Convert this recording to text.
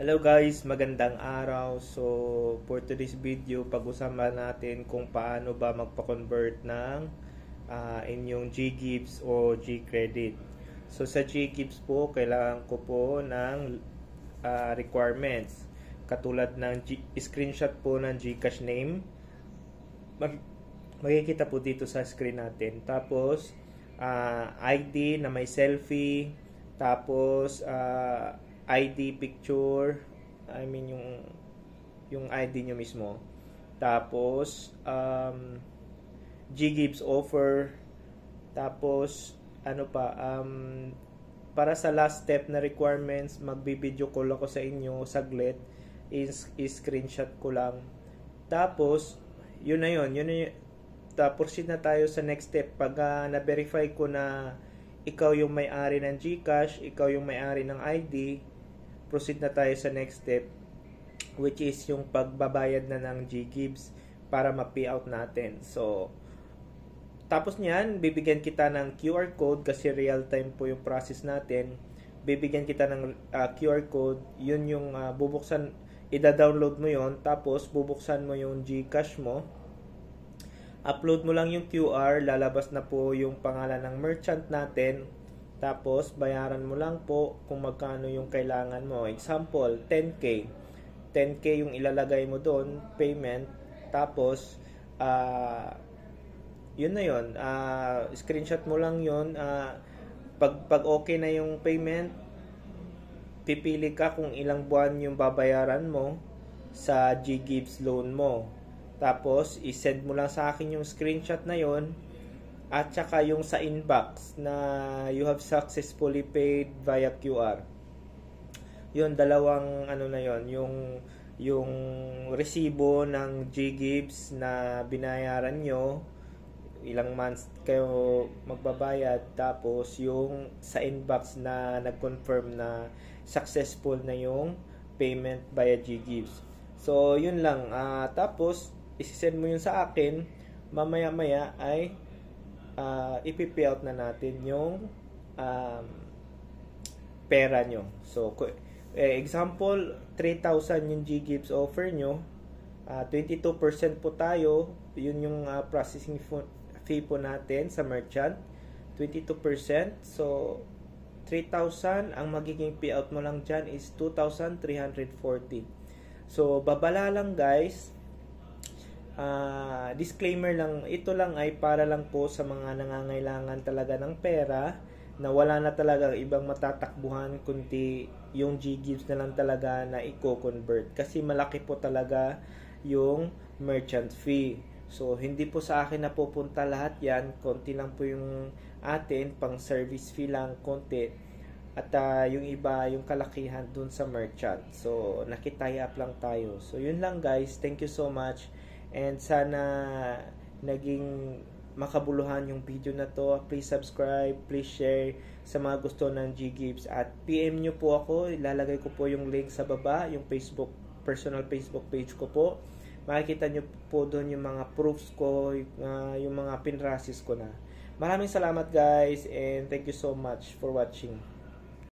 Hello guys, magandang araw. So, for today's video, pag-usapan natin kung paano ba magpa-convert ng inyong GGives o Gcredit. So, sa GGives po, kailangan ko po ng requirements. Katulad ng screenshot po ng Gcash name. Makikita po dito sa screen natin. Tapos, ID na may selfie. Tapos, ID picture, yung ID nyo mismo. Tapos GGives offer. Tapos ano pa, para sa last step na requirements, magbi-video call ako sa inyo saglit, screenshot ko lang. Tapos yun na yun. Tapos na tayo sa next step. Pag na-verify ko na ikaw yung may-ari ng Gcash, ikaw yung may-ari ng ID, proceed na tayo sa next step, which is yung pagbabayad na ng GGives para ma-payout natin. So, tapos niyan, bibigyan kita ng QR code kasi real time po yung process natin. Bibigyan kita ng QR code, yun yung bubuksan, ida-download mo yon, tapos bubuksan mo yung Gcash mo. Upload mo lang yung QR, lalabas na po yung pangalan ng merchant natin. Tapos, bayaran mo lang po kung magkano yung kailangan mo. Example, 10K. 10K yung ilalagay mo doon, payment. Tapos, yun na yun. Screenshot mo lang yun. Pag okay na yung payment, pipili ka kung ilang buwan yung babayaran mo sa GGives loan mo. Tapos, isend mo lang sa akin yung screenshot na yon. At saka yung sa inbox na you have successfully paid via QR. Yun, dalawang ano na yon, yung resibo ng GGives na binayaran nyo, ilang months kayo magbabayad, tapos yung sa inbox na nag-confirm na successful na yung payment via GGives. So, yun lang. Tapos, isisend mo yun sa akin, mamaya-maya ay ipipayout na natin yung pera nyo. So, example, 3,000 yung GGives offer nyo, 22% po tayo, yun yung processing fee po natin sa merchant, 22%. So, 3,000, ang magiging payout mo lang dyan is 2,340. So, babala lang guys. Disclaimer lang, ito lang ay para lang po sa mga nangangailangan talaga ng pera na wala na talaga ibang matatakbuhan kundi yung GGives na lang talaga na i-convert kasi malaki po talaga yung merchant fee. So, hindi po sa akin na pupunta lahat yan, konti lang po yung atin, pang service fee lang, konti. At yung iba, yung kalakihan dun sa merchant. So, nakitaya up lang tayo. So, yun lang guys. Thank you so much. And sana naging makabuluhan yung video na to. Please subscribe, please share sa mga gusto ng GGives. At PM nyo po ako. Ilalagay ko po yung link sa baba, yung personal Facebook page ko po. Makikita nyo po doon yung mga proofs ko, yung mga pinrasis ko na. Maraming salamat guys and thank you so much for watching.